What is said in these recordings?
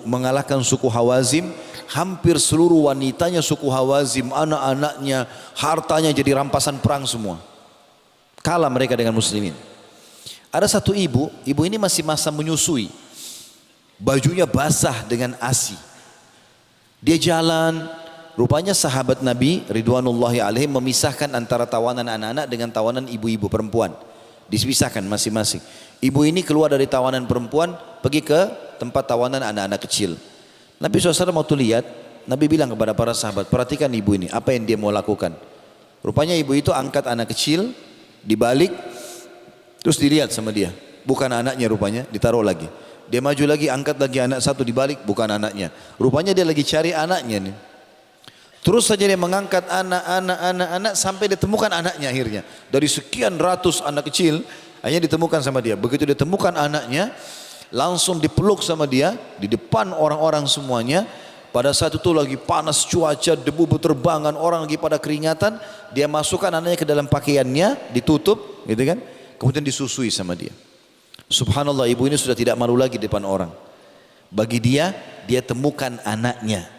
mengalahkan suku Hawazim. Hampir seluruh wanitanya suku Hawazim, anak-anaknya, hartanya jadi rampasan perang semua. Kalah mereka dengan muslimin. Ada satu ibu ini masih masa menyusui. Bajunya basah dengan ASI. Dia jalan, rupanya sahabat Nabi ridwanullahi alaihim memisahkan antara tawanan anak-anak dengan tawanan ibu-ibu perempuan. Dipisahkan masing-masing. Ibu ini keluar dari tawanan perempuan, pergi ke tempat tawanan anak-anak kecil. Nabi SAW waktu lihat, Nabi bilang kepada para sahabat, perhatikan ibu ini, apa yang dia mau lakukan. Rupanya ibu itu angkat anak kecil, dibalik, terus dilihat sama dia. Bukan anaknya rupanya, ditaruh lagi. Dia maju lagi, angkat lagi anak satu, dibalik, bukan anaknya. Rupanya dia lagi cari anaknya nih. Terus saja dia mengangkat anak sampai ditemukan anaknya akhirnya. Dari sekian ratus anak kecil, akhirnya ditemukan sama dia. Begitu ditemukan anaknya, langsung dipeluk sama dia di depan orang-orang semuanya. Pada saat itu lagi panas cuaca, debu berterbangan, orang lagi pada keringatan. Dia masukkan anaknya ke dalam pakaiannya, ditutup, gitu kan? Kemudian disusui sama dia. Subhanallah, ibu ini sudah tidak malu lagi di depan orang. Bagi dia temukan anaknya.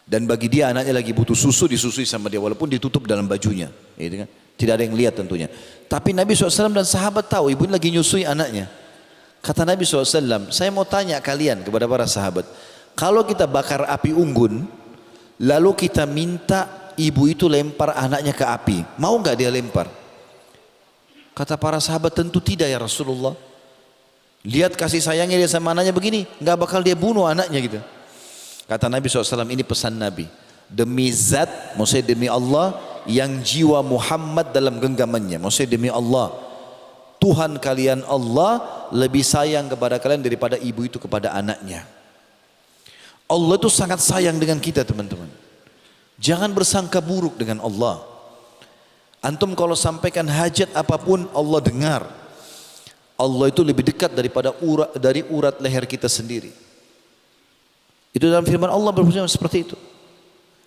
Dan bagi dia anaknya lagi butuh susu, disusui sama dia walaupun ditutup dalam bajunya, gitu kan? Tidak ada yang lihat tentunya. Tapi Nabi SAW dan sahabat tahu ibu ini lagi nyusui anaknya. Kata Nabi SAW, saya mau tanya kalian kepada para sahabat, kalau kita bakar api unggun, lalu kita minta ibu itu lempar anaknya ke api, mau nggak dia lempar? Kata para sahabat, tentu tidak ya Rasulullah. Lihat kasih sayangnya dia sama anaknya begini, nggak bakal dia bunuh anaknya gitu. Kata Nabi SAW, ini pesan Nabi, demi zat, maksudnya demi Allah yang jiwa Muhammad dalam genggamannya, maksudnya demi Allah, Tuhan kalian Allah lebih sayang kepada kalian daripada ibu itu kepada anaknya. Allah itu sangat sayang dengan kita teman-teman. Jangan bersangka buruk dengan Allah. Antum kalau sampaikan hajat apapun Allah dengar. Allah itu lebih dekat daripada dari urat leher kita sendiri. Itu dalam firman Allah berbunyi seperti itu.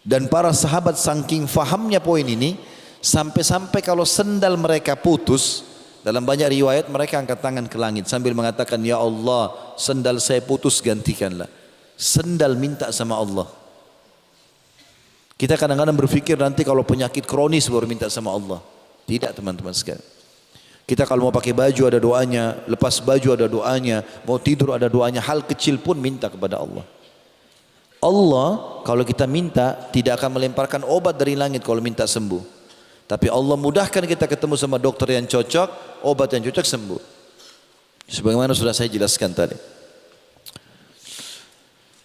Dan para sahabat saking fahamnya poin ini, sampai-sampai kalau sendal mereka putus, dalam banyak riwayat mereka angkat tangan ke langit sambil mengatakan, ya Allah, sendal saya putus, gantikanlah. Sendal minta sama Allah. Kita kadang-kadang berpikir nanti kalau penyakit kronis baru minta sama Allah. Tidak teman-teman sekalian. Kita kalau mau pakai baju ada doanya, lepas baju ada doanya, mau tidur ada doanya, hal kecil pun minta kepada Allah. Allah kalau kita minta tidak akan melemparkan obat dari langit kalau minta sembuh. Tapi Allah mudahkan kita ketemu sama dokter yang cocok, obat yang cocok sembuh. Sebagaimana sudah saya jelaskan tadi.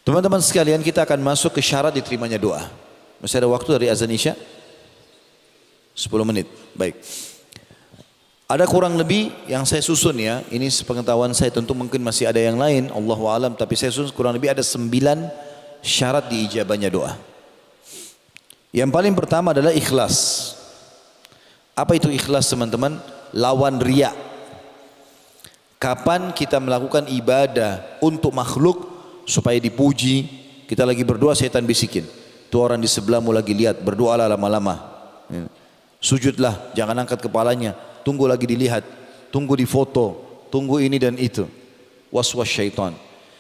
Teman-teman sekalian, kita akan masuk ke syarat diterimanya doa. Masih ada waktu dari azan Isya? 10 menit. Baik. Ada kurang lebih yang saya susun ya. Ini sepengetahuan saya, tentu mungkin masih ada yang lain, Allahu a'lam, tapi saya susun kurang lebih ada 9 syarat diijabahnya doa. Yang paling pertama adalah ikhlas. Apa itu ikhlas teman-teman? Lawan riya. Kapan kita melakukan ibadah untuk makhluk supaya dipuji, kita lagi berdoa setan bisikin, tuh orang di sebelahmu lagi lihat, berdoalah lama-lama. Sujudlah, jangan angkat kepalanya, tunggu lagi dilihat, tunggu difoto, tunggu ini dan itu. Waswas syaitan.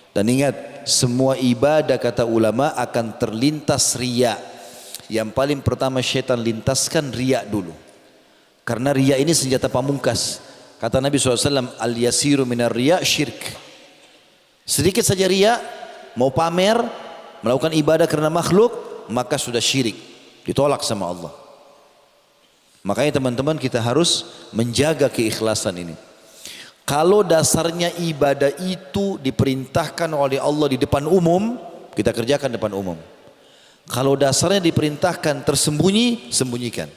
Dan ingat, semua ibadah kata ulama akan terlintas riya. Yang paling pertama syaitan lintaskan riya dulu. Karena riya ini senjata pamungkas. Kata Nabi SAW, al-yasiru minar riya syirk. Sedikit saja riya, mau pamer, melakukan ibadah karena makhluk, maka sudah syirik. Ditolak sama Allah. Makanya teman-teman kita harus menjaga keikhlasan ini. Kalau dasarnya ibadah itu diperintahkan oleh Allah di depan umum, kita kerjakan depan umum. Kalau dasarnya diperintahkan tersembunyi, sembunyikan.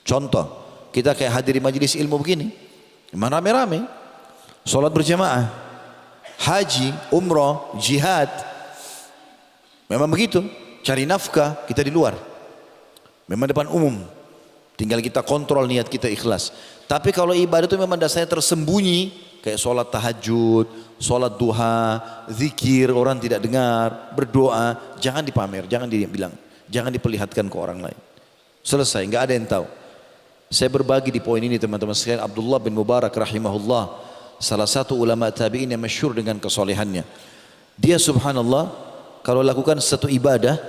Contoh, kita kayak hadiri majelis ilmu begini, memang rame-rame, sholat berjamaah, haji, umrah, jihad, memang begitu. Cari nafkah, kita di luar, memang depan umum. Tinggal kita kontrol niat kita ikhlas. Tapi kalau ibadah itu memang dasarnya tersembunyi, kayak sholat tahajud, sholat duha, zikir, orang tidak dengar, berdoa, jangan dipamer, jangan dibilang, jangan diperlihatkan ke orang lain. Selesai, nggak ada yang tahu. Saya berbagi di poin ini teman-teman sekalian. Abdullah bin Mubarak rahimahullah, salah satu ulama tabi'in yang masyhur dengan kesolehannya. Dia subhanallah kalau lakukan satu ibadah,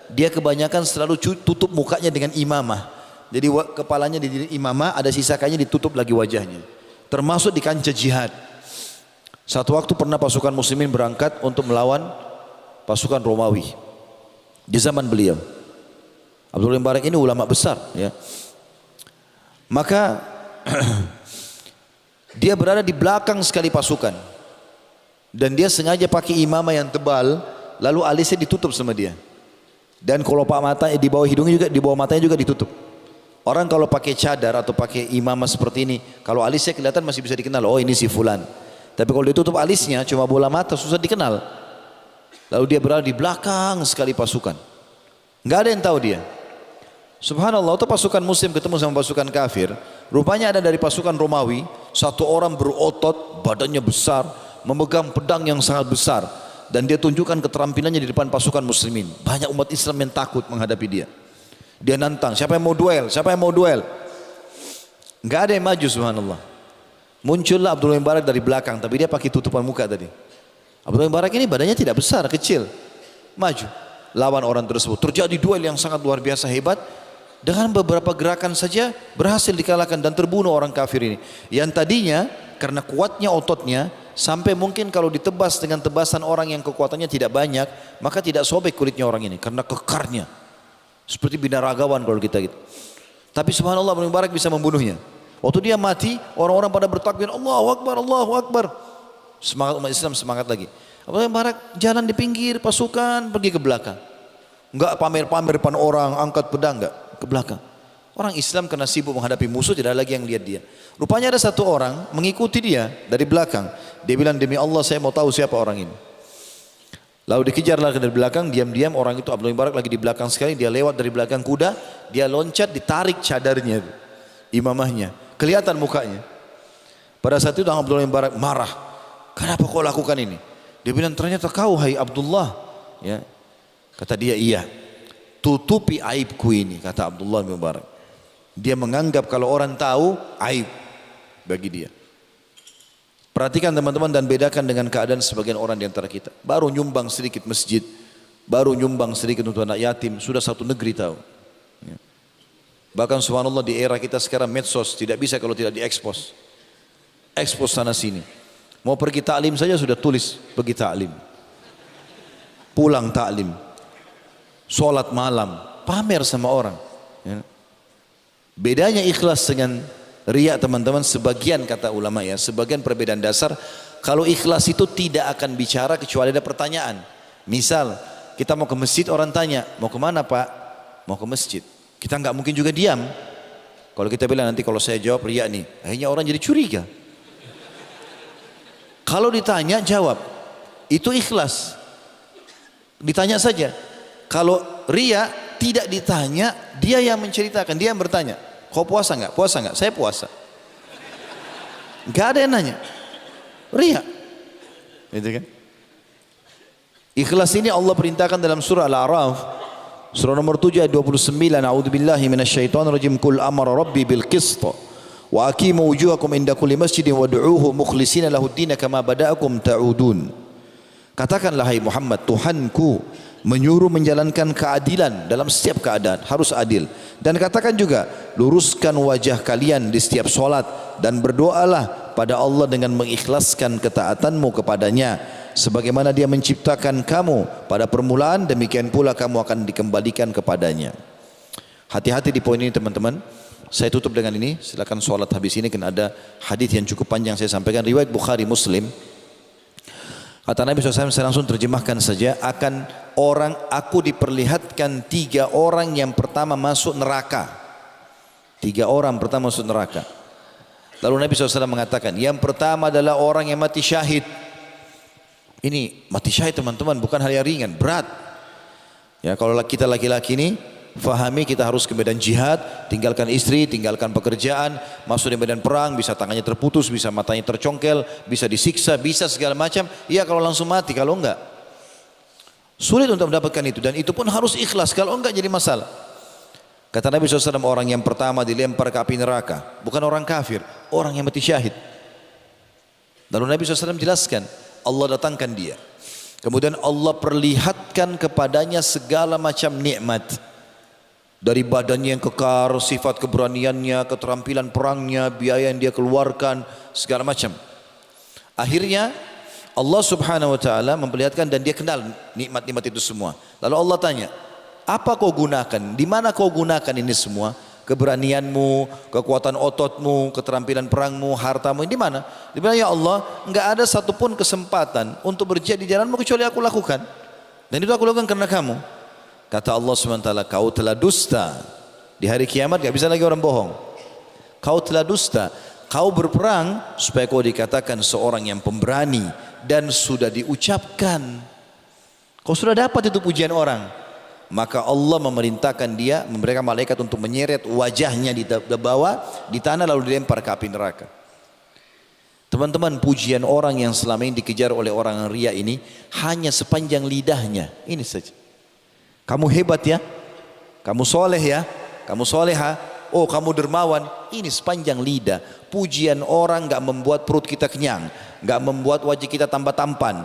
dia kebanyakan selalu tutup mukanya dengan imamah. Jadi kepalanya di imamah, ada sisakannya ditutup lagi wajahnya. Termasuk di kancah jihad. Satu waktu pernah pasukan muslimin berangkat untuk melawan pasukan Romawi di zaman beliau. Abdullah bin Mubarak ini ulama besar, ya. Maka dia berada di belakang sekali pasukan, dan dia sengaja pakai imamah yang tebal, lalu alisnya ditutup sama dia, dan kelopak mata di bawah hidungnya juga, di bawah matanya juga ditutup. Orang kalau pakai cadar atau pakai imamah seperti ini, kalau alisnya kelihatan masih bisa dikenal, oh ini si fulan. Tapi kalau ditutup alisnya cuma bola mata, susah dikenal. Lalu dia berada di belakang sekali pasukan, nggak ada yang tahu dia. Subhanallah, itu pasukan muslim ketemu sama pasukan kafir. Rupanya ada dari pasukan Romawi, satu orang berotot, badannya besar, memegang pedang yang sangat besar, dan dia tunjukkan keterampilannya di depan pasukan muslimin. Banyak umat Islam yang takut menghadapi dia. Dia nantang, siapa yang mau duel? Siapa yang mau duel? Nggak ada yang maju, subhanallah. Muncullah Abdullah bin Mubarak dari belakang, tapi dia pakai tutupan muka tadi. Abdullah bin Mubarak ini badannya tidak besar, kecil. Maju, lawan orang tersebut. Terjadi duel yang sangat luar biasa hebat. Dengan beberapa gerakan saja berhasil dikalahkan dan terbunuh orang kafir ini. Yang tadinya karena kuatnya ototnya, sampai mungkin kalau ditebas dengan tebasan orang yang kekuatannya tidak banyak, maka tidak sobek kulitnya orang ini karena kekarnya. Seperti binaragawan kalau kita gitu. Tapi subhanallah, Abdullah bin Mubarak bisa membunuhnya. Waktu dia mati, orang-orang pada bertakbir, Allahu Akbar, Allahu Akbar. Semangat umat Islam semangat lagi. Abdullah bin Mubarak jalan di pinggir pasukan, pergi ke belakang. Enggak pamer-pamer depan orang, angkat pedang, enggak, ke belakang. Orang Islam kena sibuk menghadapi musuh, tidak ada lagi yang lihat dia. Rupanya ada satu orang mengikuti dia dari belakang. Dia bilang, demi Allah saya mau tahu siapa orang ini. Lalu dikejarlah dari belakang, diam-diam orang itu, Abdullah bin Mubarak lagi di belakang sekali, dia lewat dari belakang kuda, dia loncat, ditarik cadarnya, imamahnya, kelihatan mukanya. Pada saat itu Abdullah bin Mubarak marah, kenapa kau lakukan ini? Dia bilang, ternyata kau hai Abdullah, ya. Kata dia, iya, tutupi aibku ini, kata Abdullah bin Mubarak. Dia menganggap kalau orang tahu aib bagi dia. Perhatikan teman-teman dan bedakan dengan keadaan sebagian orang di antara kita. Baru nyumbang sedikit masjid, baru nyumbang sedikit untuk anak yatim, sudah satu negeri tahu. Ya. Bahkan subhanallah di era kita sekarang medsos tidak bisa kalau tidak diekspos. Ekspos sana sini. Mau pergi taklim saja sudah tulis pergi taklim. Pulang taklim. Sholat malam, pamer sama orang. Ya. Bedanya ikhlas dengan riya teman-teman, sebagian kata ulama ya, sebagian perbedaan dasar. Kalau ikhlas itu tidak akan bicara kecuali ada pertanyaan. Misal kita mau ke masjid, orang tanya, mau kemana Pak? Mau ke masjid. Kita nggak mungkin juga diam. Kalau kita bilang nanti kalau saya jawab riya nih, akhirnya orang jadi curiga. Kalau ditanya jawab, itu ikhlas. Ditanya saja. Kalau riya tidak ditanya, dia yang menceritakan, dia yang bertanya, kau puasa nggak? Puasa nggak? Saya puasa. Nggak ada yang nanya. Riya, gitu kan? Ikhlas ini Allah perintahkan dalam surah Al-A'raf, surah nomor 7 ayat 29. A'udzubillahi minasyaitonirrajim. Qul amara rabbi bil qist wa aqimu wujuhakum inda kulli masjidin wad'uuhu mukhlishina lahud-din kama bada'akum ta'udun. Katakanlah hai Muhammad, Tuhanku menyuruh menjalankan keadilan dalam setiap keadaan, harus adil. Dan katakan juga, luruskan wajah kalian di setiap solat dan berdoalah pada Allah dengan mengikhlaskan ketaatanmu kepadanya, sebagaimana Dia menciptakan kamu pada permulaan, demikian pula kamu akan dikembalikan kepadanya. Hati-hati di poin ini teman-teman. Saya tutup dengan ini, silakan solat habis ini, karena ada hadis yang cukup panjang saya sampaikan, riwayat Bukhari Muslim. Kata Nabi SAW, saya langsung terjemahkan saja, akan orang, aku diperlihatkan 3 orang yang pertama masuk neraka. 3 orang pertama masuk neraka. Lalu Nabi SAW mengatakan, yang pertama adalah orang yang mati syahid. Ini mati syahid teman-teman, bukan hal yang ringan, berat. Ya, kalau kita laki-laki ini, fahami kita harus ke medan jihad, tinggalkan istri, tinggalkan pekerjaan, masuk di medan perang, bisa tangannya terputus, bisa matanya tercongkel, bisa disiksa, bisa segala macam. Iya kalau langsung mati, kalau enggak sulit untuk mendapatkan itu, dan itu pun harus ikhlas, kalau enggak jadi masalah. Kata Nabi SAW, orang yang pertama dilempar ke api neraka bukan orang kafir, orang yang mati syahid. Lalu Nabi SAW jelaskan, Allah datangkan dia, Kemudian Allah perlihatkan kepadanya segala macam nikmat. Dari badannya yang kekar, sifat keberaniannya, keterampilan perangnya, biaya yang dia keluarkan, segala macam. Akhirnya Allah subhanahu wa ta'ala memperlihatkan dan dia kenal nikmat-nikmat itu semua. Lalu Allah tanya, apa kau gunakan? Di mana kau gunakan ini semua? Keberanianmu, kekuatan ototmu, keterampilan perangmu, hartamu, di mana? Di mana ya Allah? Enggak ada satupun kesempatan untuk berjihad di jalanmu kecuali aku lakukan. Dan itu aku lakukan karena kamu. Kata Allah SWT, kau telah dusta. Di hari kiamat enggak bisa lagi orang bohong. Kau telah dusta. Kau berperang supaya kau dikatakan seorang yang pemberani dan sudah diucapkan. Kau sudah dapat itu pujian orang. Maka Allah memerintahkan dia, memberikan malaikat untuk menyeret wajahnya di bawah di tanah lalu dilempar ke api neraka. Teman-teman, pujian orang yang selama ini dikejar oleh orang ria ini hanya sepanjang lidahnya. Ini saja. Kamu hebat ya, kamu soleh ya, kamu soleha, oh kamu dermawan. Ini sepanjang lidah. Pujian orang enggak membuat perut kita kenyang, enggak membuat wajah kita tambah tampan,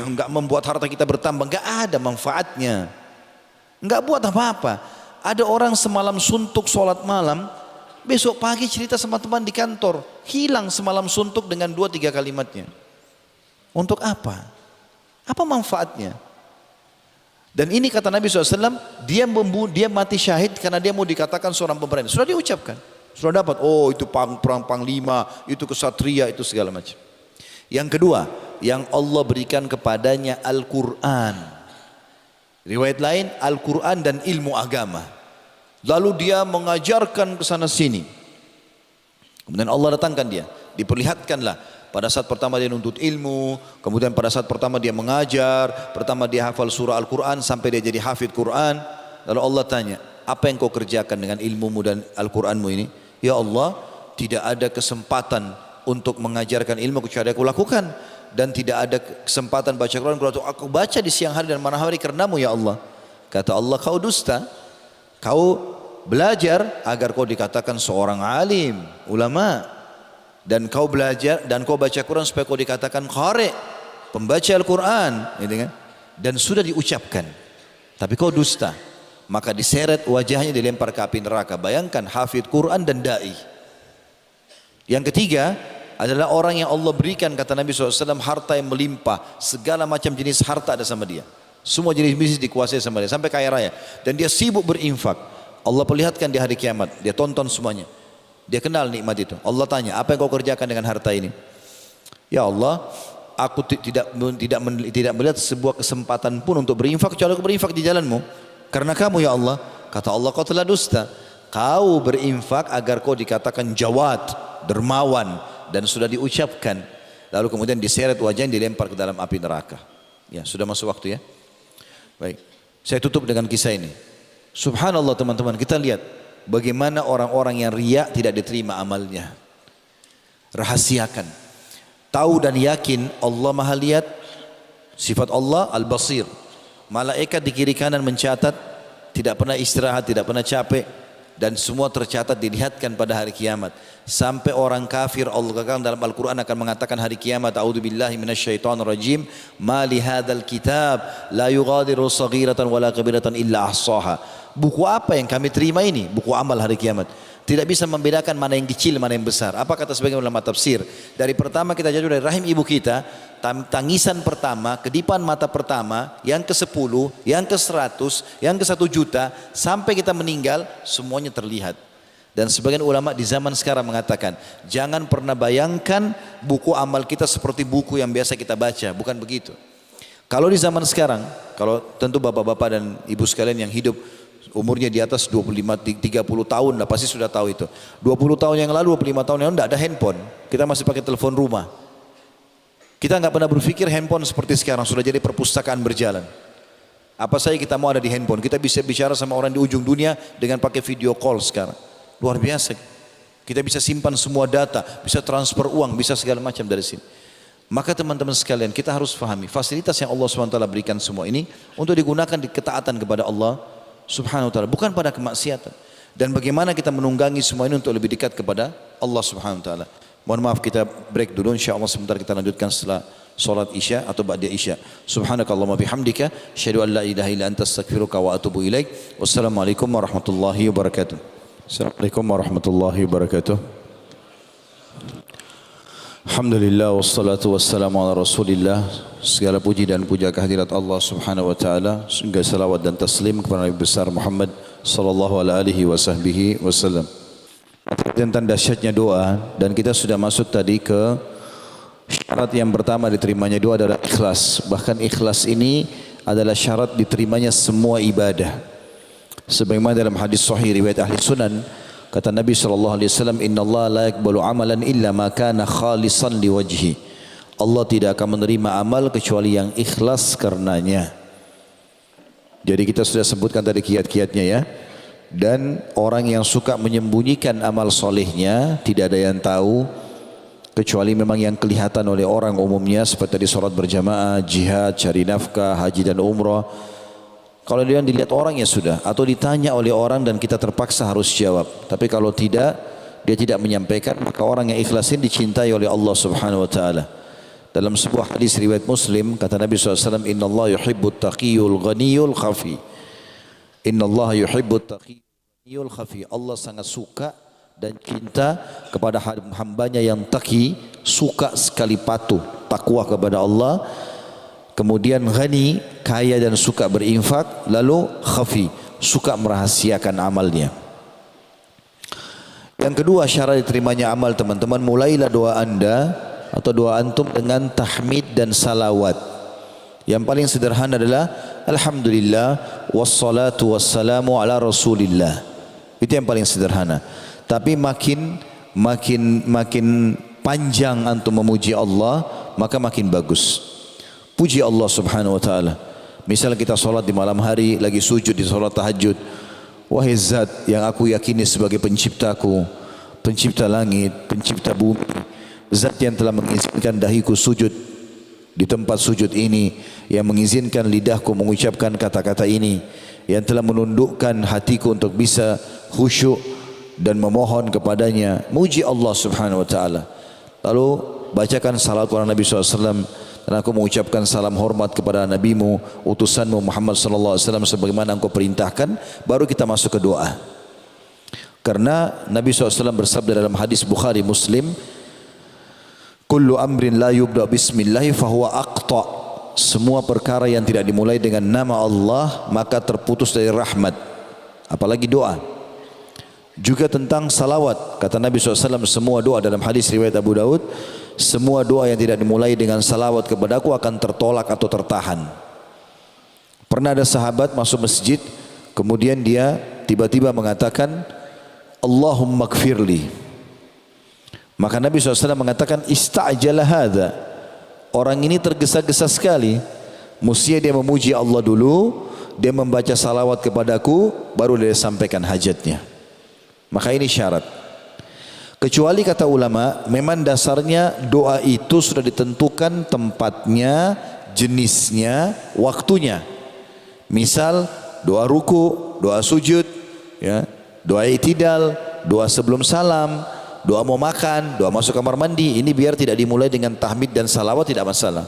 enggak membuat harta kita bertambah, enggak ada manfaatnya. Enggak buat apa-apa. Ada orang semalam suntuk sholat malam, besok pagi cerita sama teman di kantor, hilang semalam suntuk dengan 2-3 kalimatnya. Untuk apa? Apa manfaatnya? Dan ini kata Nabi SAW, dia mati syahid karena dia mau dikatakan seorang pemberani. Sudah diucapkan, sudah dapat. Oh itu perang panglima, itu kesatria, itu segala macam. Yang kedua, yang Allah berikan kepadanya Al-Quran. Riwayat lain Al-Quran dan ilmu agama. Lalu dia mengajarkan ke sana sini. Kemudian Allah datangkan dia, diperlihatkanlah pada saat pertama dia nuntut ilmu, kemudian pada saat pertama dia mengajar, pertama dia hafal surah Al-Quran sampai dia jadi hafid Quran. Lalu Allah tanya, apa yang kau kerjakan dengan ilmumu dan Al-Quranmu ini? Ya Allah, tidak ada kesempatan untuk mengajarkan ilmu kecuali aku lakukan. Dan tidak ada kesempatan baca Quran kalau aku baca di siang hari dan malam hari karenamu ya Allah. Kata Allah, kau dusta. Kau belajar agar kau dikatakan seorang alim, ulama. Dan kau belajar dan kau baca Quran supaya kau dikatakan qari, pembaca Al-Quran, gitu kan? Dan sudah diucapkan. Tapi kau dusta. Maka diseret wajahnya, dilempar ke api neraka. Bayangkan hafid Quran dan dai. Yang ketiga adalah orang yang Allah berikan, kata Nabi SAW, harta yang melimpah. Segala macam jenis harta ada sama dia. Semua jenis bisnis dikuasai sama dia, sampai kaya raya. Dan dia sibuk berinfak. Allah perlihatkan di hari kiamat, dia tonton semuanya. Dia kenal nikmat itu. Allah tanya, apa yang kau kerjakan dengan harta ini? Ya Allah, aku tidak melihat sebuah kesempatan pun untuk berinfak kecuali aku berinfak di jalanmu. Karena kamu ya Allah. Kata Allah, kau telah dusta. Kau berinfak agar kau dikatakan jawad, dermawan, dan sudah diucapkan. Lalu kemudian diseret wajahnya, dilempar ke dalam api neraka. Ya, sudah masuk waktu ya. Baik, saya tutup dengan kisah ini. Subhanallah teman-teman, kita lihat bagaimana orang-orang yang riya tidak diterima amalnya. Rahasiakan, tahu dan yakin Allah Maha lihat. Sifat Allah Al-Basir. Malaikat di kiri kanan mencatat, tidak pernah istirahat, tidak pernah capek, dan semua tercatat dilihatkan pada hari kiamat. Sampai orang kafir, Allah katakan dalam Al-Quran akan mengatakan hari kiamat, a'udzubillahi minasyaitonir rajim, ma li hadzal kitab la yughadiru saghiratan wala kabiratan illa ahsaha. Buku apa yang kami terima ini? Buku amal hari kiamat. Tidak bisa membedakan mana yang kecil, mana yang besar. Apa kata sebagian ulama tafsir? Dari pertama kita jatuh dari rahim ibu kita, tangisan pertama, kedipan mata pertama, yang ke-10, yang ke-100, yang ke-1 juta, sampai kita meninggal, semuanya terlihat. Dan sebagian ulama di zaman sekarang mengatakan, jangan pernah bayangkan buku amal kita seperti buku yang biasa kita baca. Bukan begitu. Kalau di zaman sekarang, kalau tentu bapak-bapak dan ibu sekalian yang hidup umurnya di atas 25-30 tahun lah pasti sudah tahu itu. 20 tahun yang lalu, 25 tahun yang lalu tidak ada handphone. Kita masih pakai telepon rumah. Kita nggak pernah berpikir handphone seperti sekarang sudah jadi perpustakaan berjalan. Apa saja kita mau ada di handphone. Kita bisa bicara sama orang di ujung dunia dengan pakai video call sekarang. Luar biasa. Kita bisa simpan semua data, bisa transfer uang, bisa segala macam dari sini. Maka teman-teman sekalian, kita harus fahami fasilitas yang Allah SWT berikan semua ini untuk digunakan di ketaatan kepada Allah Subhanahu wa ta'ala, bukan pada kemaksiatan. Dan bagaimana kita menunggangi semua ini untuk lebih dekat kepada Allah Subhanahu wa ta'ala. Mohon maaf kita break dulu, insya Allah sebentar kita lanjutkan setelah salat Isya atau ba'da Isya. Subhanakallahumma bihamdika asyhadu an la ilaha illa anta astaghfiruka wa atubu ilaik. Wassalamualaikum warahmatullahi wabarakatuh. Assalamualaikum warahmatullahi wabarakatuh. Alhamdulillah wassalatu wassalamu ala Rasulillah. Segala puji dan puja kehadirat Allah Subhanahu wa taala. Segala salawat dan taslim kepada Nabi besar Muhammad sallallahu alaihi wasallam. Tentang dahsyatnya doa, dan kita sudah masuk tadi ke syarat yang pertama diterimanya doa adalah ikhlas. Bahkan ikhlas ini adalah syarat diterimanya semua ibadah. Sebagaimana dalam hadis sahih riwayat ahli sunan, kata Nabi SAW, Inna Allah la yakbalu amalan illa ma kana khalisan liwajhi. Allah tidak akan menerima amal kecuali yang ikhlas karenanya. Jadi kita sudah sebutkan tadi kiat-kiatnya ya. Dan orang yang suka menyembunyikan amal solehnya tidak ada yang tahu kecuali memang yang kelihatan oleh orang umumnya, seperti tadi sholat berjamaah, jihad, cari nafkah, haji dan umrah. Kalau dia dilihat orang ya sudah, atau ditanya oleh orang dan kita terpaksa harus jawab. Tapi kalau tidak, dia tidak menyampaikan, maka orang yang ikhlas ini dicintai oleh Allah Subhanahu wa taala. Dalam sebuah hadis riwayat Muslim, kata Nabi SAW, Inna Allah yuhibbut taqiyul ghaniyul khafi. Inna Allah yuhibbut taqiyul khafi. Allah sangat suka dan cinta kepada hambanya yang taqi, suka sekali patuh, takwa kepada Allah. Kemudian ghani, kaya dan suka berinfak. Lalu khafi, suka merahasiakan amalnya. Yang kedua syarat diterimanya amal teman-teman, mulailah doa anda atau doa antum dengan tahmid dan salawat. Yang paling sederhana adalah Alhamdulillah wassalatu wassalamu ala Rasulillah. Itu yang paling sederhana. Tapi makin panjang antum memuji Allah, maka makin bagus. Puji Allah Subhanahu wa taala. Misal kita salat di malam hari, lagi sujud di salat tahajud. Wahai Zat yang aku yakini sebagai penciptaku, pencipta langit, pencipta bumi, Zat yang telah mengizinkan dahiku sujud di tempat sujud ini, yang mengizinkan lidahku mengucapkan kata-kata ini, yang telah menundukkan hatiku untuk bisa khusyuk dan memohon kepadanya. Muji Allah Subhanahu wa taala. Lalu bacakan salat kepada Nabi SAW, dan aku mengucapkan salam hormat kepada nabimu, utusanmu Muhammad sallallahu alaihi wasallam sebagaimana engkau perintahkan. Baru kita masuk ke doa. Karena Nabi SAW bersabda dalam hadis Bukhari Muslim, kullu amrin la yubda bismillahi fahuwa aqta. Semua perkara yang tidak dimulai dengan nama Allah maka terputus dari rahmat, apalagi doa. Juga tentang salawat, kata Nabi SAW, semua doa dalam hadis riwayat Abu Daud, semua doa yang tidak dimulai dengan salawat kepadaku akan tertolak atau tertahan. Pernah ada sahabat masuk masjid, kemudian dia tiba-tiba mengatakan Allahumma gfirli. Maka Nabi SAW mengatakan ista'jala hadha. Orang ini tergesa-gesa sekali. Mestinya dia memuji Allah dulu, dia membaca salawat kepadaku, baru dia sampaikan hajatnya. Maka ini syarat. Kecuali kata ulama, memang dasarnya doa itu sudah ditentukan tempatnya, jenisnya, waktunya. Misal doa ruku, doa sujud, ya, doa i'tidal, doa sebelum salam, doa mau makan, doa masuk kamar mandi. Ini biar tidak dimulai dengan tahmid dan salawat tidak masalah.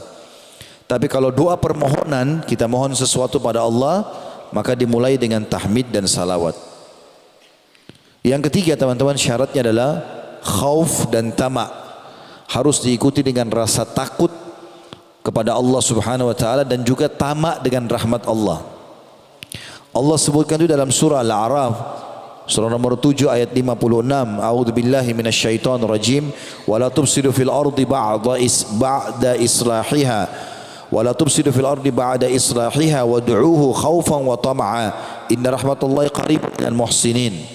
Tapi kalau doa permohonan, kita mohon sesuatu pada Allah, maka dimulai dengan tahmid dan salawat. Yang ketiga teman-teman, syaratnya adalah khauf dan tamak. Harus diikuti dengan rasa takut kepada Allah Subhanahu wa taala dan juga tamak dengan rahmat Allah. Allah sebutkan itu dalam surah Al-A'raf, surah nomor 7 ayat 56. A'udzubillahi minasyaitonir rajim. Wa la tufsidu fil ardi ba'da islahiha. Wa la tufsidu fil ardi ba'da islahiha wad'uuhu khaufan wa tam'a. Inna rahmatallahi qaribun minal muhsinin.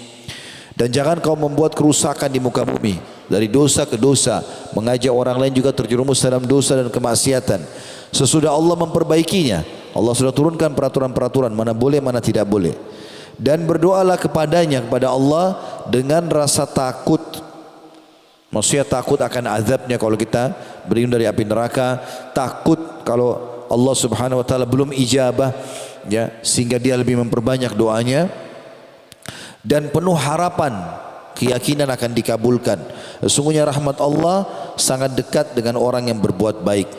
Dan jangan kau membuat kerusakan di muka bumi dari dosa ke dosa, mengajak orang lain juga terjerumus dalam dosa dan kemaksiatan. Sesudah Allah memperbaikinya, Allah sudah turunkan peraturan-peraturan mana boleh mana tidak boleh. Dan berdoalah kepadanya, kepada Allah dengan rasa takut. Maksudnya takut akan azabnya kalau kita berlindung dari api neraka, takut kalau Allah Subhanahu wa taala belum ijabah, ya, sehingga dia lebih memperbanyak doanya. Dan penuh harapan, keyakinan akan dikabulkan. Sesungguhnya rahmat Allah sangat dekat dengan orang yang berbuat baik.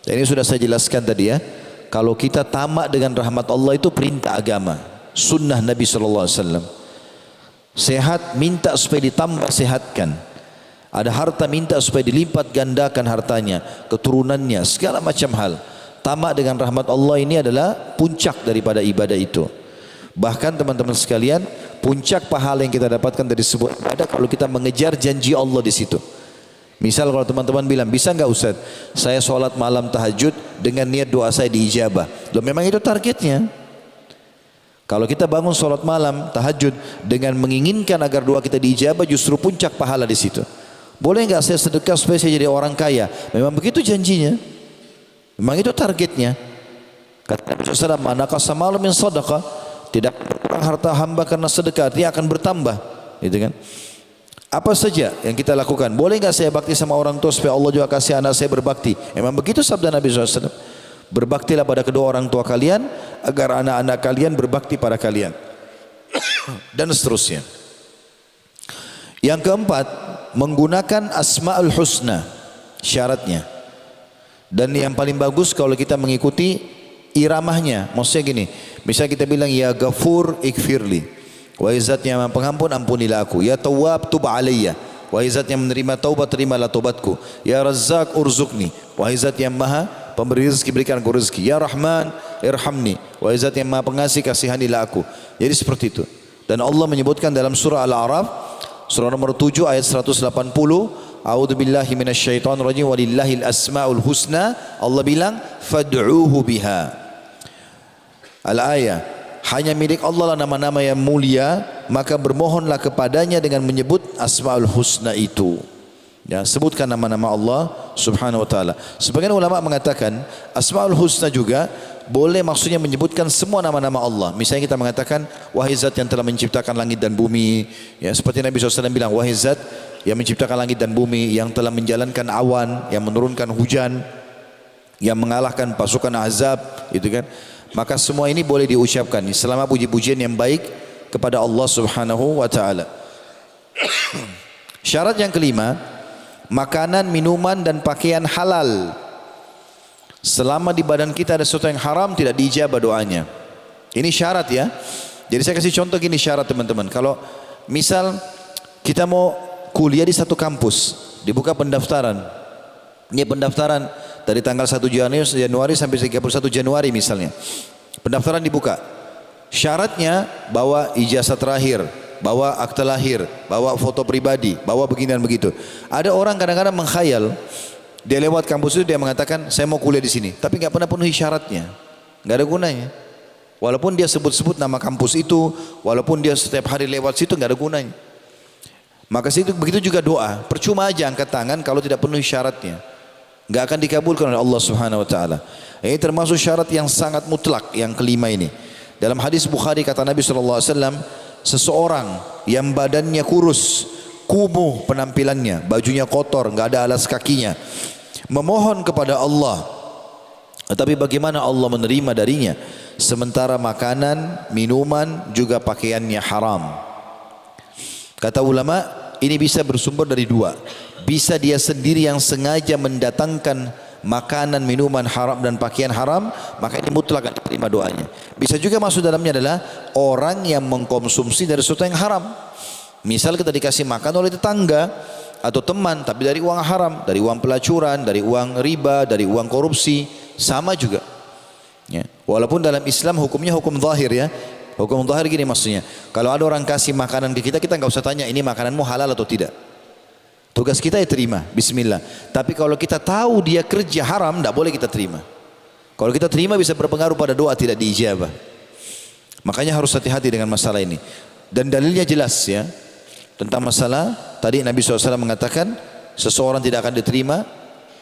Dan ini sudah saya jelaskan tadi ya. Kalau kita tamak dengan rahmat Allah itu perintah agama, sunnah Nabi SAW. Sehat minta supaya ditambah sehatkan. Ada harta minta supaya dilipat gandakan hartanya, keturunannya, segala macam hal. Tamak dengan rahmat Allah ini adalah puncak daripada ibadah itu. Bahkan teman-teman sekalian, puncak pahala yang kita dapatkan dari sebuah ibadah kalau kita mengejar janji Allah di situ. Misal kalau teman-teman bilang, bisa enggak Ustaz, saya sholat malam tahajud dengan niat doa saya diijabah. Loh, memang itu targetnya. Kalau kita bangun sholat malam tahajud dengan menginginkan agar doa kita diijabah, justru puncak pahala di situ. Boleh enggak saya sedekah supaya saya jadi orang kaya? Memang begitu janjinya. Memang itu targetnya. Kata Nabi SAW, "Manaqasa malun min sadaqah." Tidak berkurang harta hamba karena sedekah, dia akan bertambah. Gitu kan? Apa saja yang kita lakukan? Boleh enggak saya bakti sama orang tua supaya Allah juga kasih anak saya berbakti? Memang begitu sabda Nabi SAW. Berbaktilah pada kedua orang tua kalian agar anak-anak kalian berbakti pada kalian. Dan seterusnya. Yang keempat, menggunakan Asmaul Husna, syaratnya. Dan yang paling bagus kalau kita mengikuti iramahnya. Maksudnya gini, misalnya kita bilang ya Ghafur ikfirli, wahai zat yang maha pengampun, ampunilah aku. Ya Tawwab tub alayya, wahai zat yang menerima taubat, terimalah taubatku. Ya Razzaq urzukni, wahai zat yang maha pemberi rezeki, berikan aku rezeki. Ya Rahman irhamni, wahai zat yang maha pengasih, kasihanilah aku. Jadi seperti itu. Dan Allah menyebutkan dalam surah Al-A'raf, surah nomor 7 ayat 180, A'udzubillahi minasyaitonir rajim, walillahil asmaul husna. Allah bilang fad'uuhu biha. Al-ayah, hanya milik Allah lah nama-nama yang mulia, maka bermohonlah kepadanya dengan menyebut Asmaul Husna itu. Ya, sebutkan nama-nama Allah Subhanahu wa taala. Sebagian ulama mengatakan Asmaul Husna juga boleh maksudnya menyebutkan semua nama-nama Allah. Misalnya kita mengatakan wahai zat yang telah menciptakan langit dan bumi, ya seperti Nabi SAW bilang wahai zat yang menciptakan langit dan bumi, yang telah menjalankan awan, yang menurunkan hujan, yang mengalahkan pasukan azab, itu kan. Maka semua ini boleh diucapkan selama puji-pujian yang baik kepada Allah Subhanahu wa taala. Syarat yang kelima, makanan, minuman dan pakaian halal. Selama di badan kita ada sesuatu yang haram, tidak diijabah doanya. Ini syarat ya. Jadi saya kasih contoh gini syarat teman-teman. Kalau misal kita mau kuliah di satu kampus, dibuka pendaftaran. Ini pendaftaran dari tanggal 1 Januari sampai 31 Januari misalnya. Pendaftaran dibuka. Syaratnya bawa ijazah terakhir, bawa akta lahir, bawa foto pribadi, bawa begini dan begitu. Ada orang kadang-kadang mengkhayal, dia lewat kampus itu dia mengatakan saya mau kuliah di sini, tapi nggak pernah penuhi syaratnya, nggak ada gunanya. Walaupun dia sebut-sebut nama kampus itu, walaupun dia setiap hari lewat situ, nggak ada gunanya. Maka situ begitu juga doa, percuma aja angkat tangan kalau tidak penuhi syaratnya, nggak akan dikabulkan oleh Allah Subhanahu Wa Taala. Ini termasuk syarat yang sangat mutlak yang kelima ini. Dalam hadis Bukhari kata Nabi SAW, seseorang yang badannya kurus, kumuh penampilannya, bajunya kotor, nggak ada alas kakinya, memohon kepada Allah, tetapi bagaimana Allah menerima darinya, sementara makanan, minuman, juga pakaiannya haram. Kata ulama, ini bisa bersumber dari dua. Bisa dia sendiri yang sengaja mendatangkan makanan, minuman haram dan pakaian haram, maka ini mutlak akan diterima doanya. Bisa juga masuk dalamnya adalah orang yang mengkonsumsi dari sesuatu yang haram. Misal kita dikasih makan oleh tetangga atau teman, tapi dari uang haram, dari uang pelacuran, dari uang riba, dari uang korupsi, sama juga. Ya. Walaupun dalam Islam hukumnya hukum zahir ya. Hukum zahir gini maksudnya, kalau ada orang kasih makanan ke kita, kita nggak usah tanya ini makananmu halal atau tidak. Tugas kita ya terima, bismillah. Tapi kalau kita tahu dia kerja haram, tidak boleh kita terima. Kalau kita terima bisa berpengaruh pada doa tidak diijabah. Makanya harus hati-hati dengan masalah ini. Dan dalilnya jelas ya. Tentang masalah tadi Nabi SAW mengatakan seseorang tidak akan diterima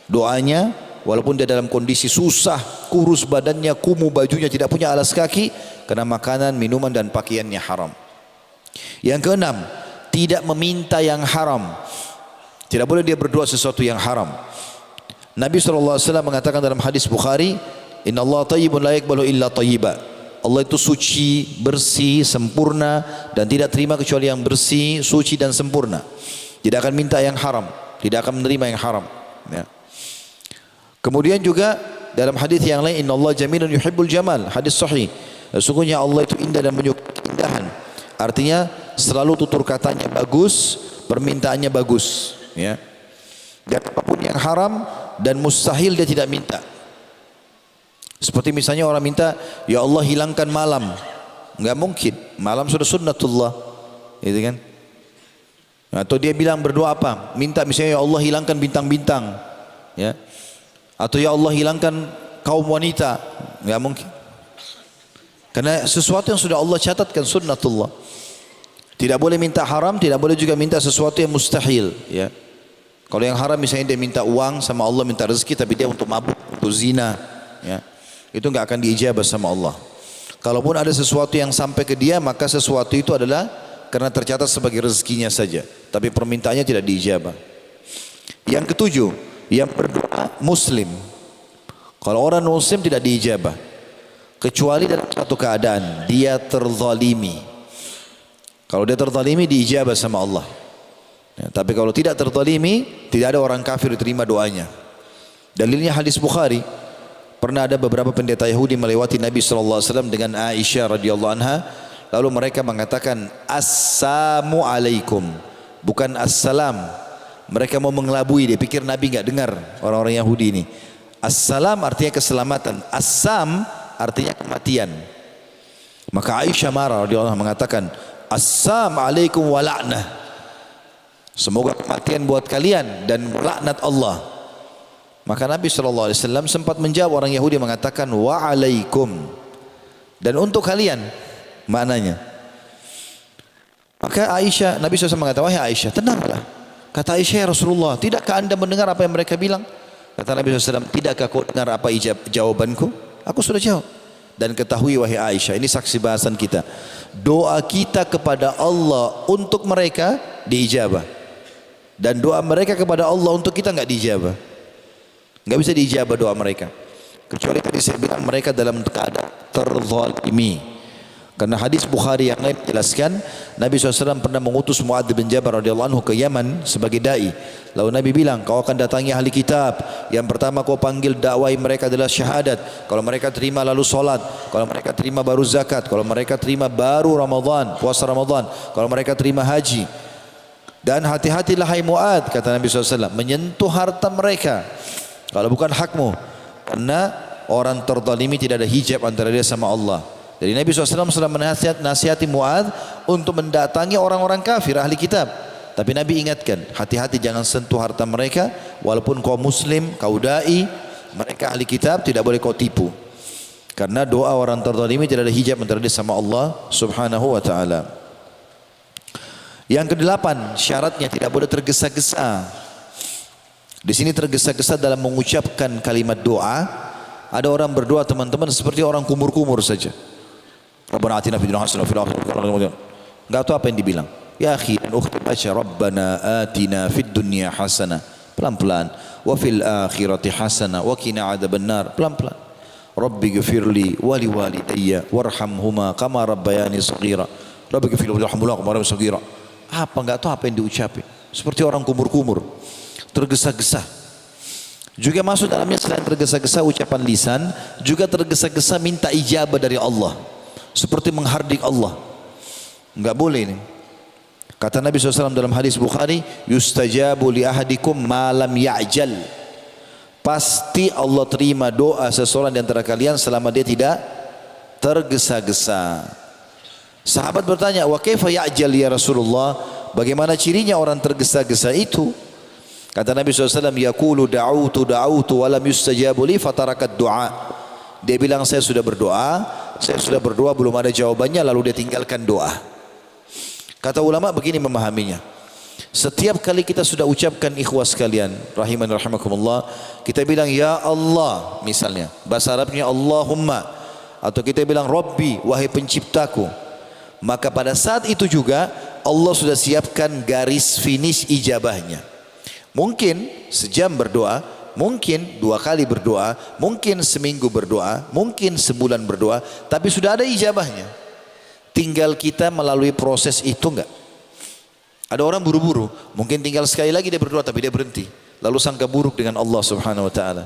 doanya walaupun dia dalam kondisi susah, kurus badannya, kumuh bajunya, tidak punya alas kaki, karena makanan, minuman dan pakaiannya haram. Yang keenam, tidak meminta yang haram. Tidak boleh dia berdoa sesuatu yang haram. Nabi SAW mengatakan dalam hadis Bukhari, Inna Allah tayyibun la yakbalu illa tayyiba. Allah itu suci, bersih, sempurna dan tidak terima kecuali yang bersih, suci dan sempurna. Tidak akan minta yang haram, tidak akan menerima yang haram. Ya. Kemudian juga dalam hadis yang lain, innallaha jamilun yuhibbul jamal, hadis sahih. Sesungguhnya Allah itu indah dan menyukai keindahan. Artinya selalu tutur katanya bagus, permintaannya bagus, ya. Dan apapun yang haram dan mustahil dia tidak minta. Seperti misalnya orang minta, ya Allah hilangkan malam, nggak mungkin. Malam sudah sunnatullah, gitu kan? Atau dia bilang berdoa apa? Minta misalnya ya Allah hilangkan bintang-bintang, ya. Atau ya Allah hilangkan kaum wanita, nggak mungkin. Karena sesuatu yang sudah Allah catatkan sunnatullah. Tidak boleh minta haram, tidak boleh juga minta sesuatu yang mustahil, ya. Kalau yang haram misalnya dia minta uang sama Allah, minta rezeki tapi dia untuk mabuk, untuk zina, ya. Itu nggak akan diijabah sama Allah. Kalaupun ada sesuatu yang sampai ke dia, maka sesuatu itu adalah karena tercatat sebagai rezekinya saja, tapi permintaannya tidak diijabah. Yang ketujuh, yang berdoa muslim. Kalau orang muslim tidak diijabah, kecuali dalam satu keadaan dia terzalimi. Kalau dia terzalimi diijabah sama Allah, ya, tapi kalau tidak terzalimi, tidak ada orang kafir diterima doanya. Dalilnya hadis Bukhari. Pernah ada beberapa pendeta Yahudi melewati Nabi SAW dengan Aisyah radhiyallahu anha, lalu mereka mengatakan assalamualaikum, bukan assalam. Mereka mau mengelabui, dia pikir Nabi enggak dengar, orang-orang Yahudi ini. Assalam artinya keselamatan, assam artinya kematian. Maka Aisyah marah radhiyallahu anha mengatakan assalamualaikum wa la'nah, semoga kematian buat kalian dan laknat Allah. Maka Nabi SAW sempat menjawab orang Yahudi mengatakan wa'alaikum, dan untuk kalian maknanya. Maka Aisyah, Nabi SAW mengatakan, wahai Aisyah tenanglah. Kata Aisyah, ya Rasulullah, tidakkah anda mendengar apa yang mereka bilang? Kata Nabi SAW, tidakkah kau dengar apa jawabanku? Aku sudah jawab. Dan ketahui wahai Aisyah, ini saksi bahasan kita, doa kita kepada Allah untuk mereka diijabah, dan doa mereka kepada Allah untuk kita enggak diijabah. Enggak bisa diijabah doa mereka, kecuali tadi saya bilang mereka dalam keadaan terzalimi. Karena hadis Bukhari yang lain menjelaskan Nabi SAW pernah mengutus Mu'adz bin Jabal radhiyallahu anhu ke Yaman sebagai dai. Lalu Nabi bilang, kau akan datangi ahli kitab, yang pertama kau panggil dakwai mereka adalah syahadat. Kalau mereka terima lalu solat, kalau mereka terima baru zakat, kalau mereka terima baru Ramadan, puasa Ramadan, kalau mereka terima haji. Dan hati-hatilah hai Mu'adz, kata Nabi SAW, menyentuh harta mereka kalau bukan hakmu, karena orang terzalimi tidak ada hijab antara dia sama Allah. Jadi Nabi SAW sudah menasihati Mu'adz untuk mendatangi orang-orang kafir ahli kitab, tapi Nabi ingatkan, hati-hati jangan sentuh harta mereka, walaupun kau muslim, kau dai, mereka ahli kitab tidak boleh kau tipu, karena doa orang terzalimi tidak ada hijab antara dia sama Allah subhanahu wa ta'ala. Yang kedelapan, syaratnya tidak boleh tergesa-gesa. Di sini tergesa-gesa dalam mengucapkan kalimat doa. Ada orang berdoa teman-teman seperti orang kumur-kumur saja. Rabbana atina fid dunya hasanah wa fil akhirati hasanah. Enggak tahu apa yang dibilang. Ya akhi dan ukhti baca Rabbana atina fid dunya hasanah, pelan-pelan, wa fil akhirati hasanah wa qina adzabannar, pelan-pelan. Rabbi ghfirli wa li walidayya warhamhuma kama rabbayani shaghira. Rabbi ghfirli warhamhuma kama rabbayani shaghira. Apa enggak tahu apa yang diucapin. Seperti orang kumur-kumur. Tergesa-gesa. Juga masuk dalamnya selain tergesa-gesa ucapan lisan, juga tergesa-gesa minta ijabah dari Allah, seperti menghardik Allah. Enggak boleh ini. Kata Nabi SAW dalam hadis Bukhari, yustajabu li ahadikum ma lam ya'jal. Pasti Allah terima doa seseorang di antara kalian selama dia tidak tergesa-gesa. Sahabat bertanya, wa kaifa ya'jal ya Rasulullah? Bagaimana cirinya orang tergesa-gesa itu? Kata Nabi SAW, yaqulu da'autu wa lam yustajabu li fatarakat du'a. Dia bilang saya sudah berdoa belum ada jawabannya, lalu dia tinggalkan doa. Kata ulama begini memahaminya. Setiap kali kita sudah ucapkan ikhwas sekalian, rahiman rahimakumullah, kita bilang ya Allah misalnya, bahasa Arabnya Allahumma, atau kita bilang Rabbi, wahai penciptaku, maka pada saat itu juga Allah sudah siapkan garis finish ijabahnya. Mungkin sejam berdoa, mungkin 2 kali berdoa, mungkin seminggu berdoa, mungkin sebulan berdoa, tapi sudah ada ijabahnya. Tinggal kita melalui proses itu enggak. Ada orang buru-buru, mungkin tinggal sekali lagi dia berdoa tapi dia berhenti, lalu sangka buruk dengan Allah Subhanahu wa taala.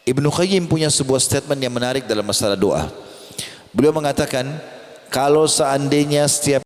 Ibnu Qayyim punya sebuah statement yang menarik dalam masalah doa. Beliau mengatakan, kalau seandainya setiap